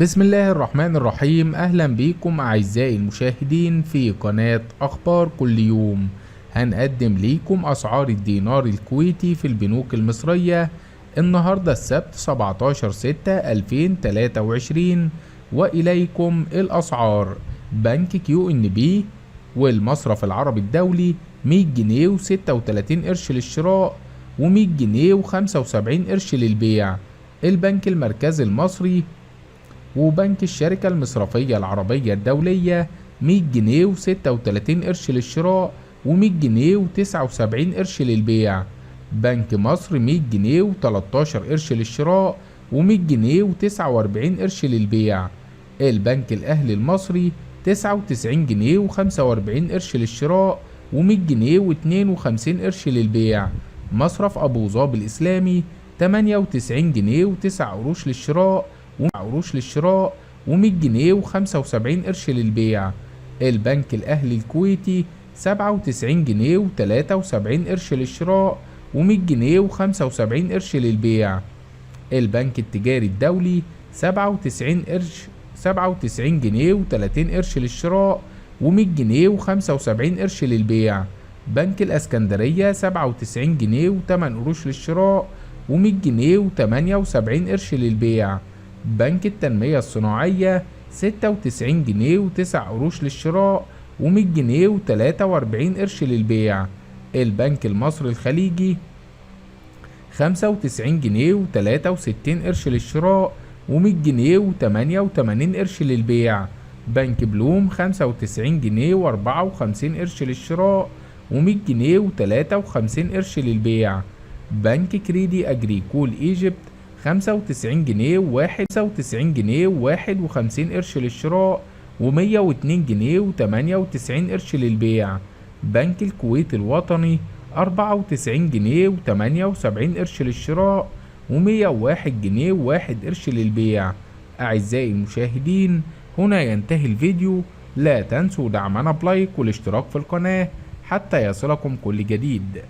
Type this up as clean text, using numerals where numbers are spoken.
بسم الله الرحمن الرحيم. أهلا بيكم أعزائي المشاهدين في قناة أخبار كل يوم. هنقدم ليكم أسعار الدينار الكويتي في البنوك المصرية النهاردة السبت 17/6/2023، وإليكم الأسعار. بنك كيو إن بي والمصرف العربي الدولي 100 جنيه و36 قرش للشراء و100 جنيه و75 قرش للبيع. البنك المركزي المصري وبنك الشركة المصرفية العربية الدولية 100 جنيه و36 قرش للشراء و100 جنيه و79 قرش للبيع. بنك مصر 100 جنيه و13 قرش للشراء و100 جنيه و49 قرش للبيع. البنك الأهلي المصري 99 جنيه و45 قرش للشراء و100 جنيه و52 قرش للبيع. مصرف أبو ظبي الإسلامي 98 جنيه و9 قروش للشراء و100 جنيه و75 قرش للبيع. البنك الأهلي الكويتي 97 جنيه و73 قرش للشراء و100 جنيه و75 قرش للبيع. البنك التجاري الدولي 97 جنيه و30 قرش للشراء و100 جنيه و75 قرش للبيع. بنك الإسكندرية 97 جنيه و8 قروش للشراء و100 جنيه و78 قرش للبيع. بنك التنمية الصناعية 96 جنيه و9 قروش للشراء و100 جنيه و43 قرش للبيع. البنك المصري الخليجي 95 جنيه و63 قرش للشراء و100 جنيه و88 قرش للبيع. بنك بلوم 95 جنيه و54 قرش للشراء و100 جنيه و53 قرش للبيع. بنك كريدي أجريكول إيجيبت 95 جنيه و51 قرش للشراء و102 جنيه و98 قرش للبيع. بنك الكويت الوطني 94 جنيه و78 قرش للشراء و101 جنيه و1 قرش للبيع. أعزائي المشاهدين، هنا ينتهي الفيديو. لا تنسوا دعمنا بلايك والاشتراك في القناة حتى يصلكم كل جديد.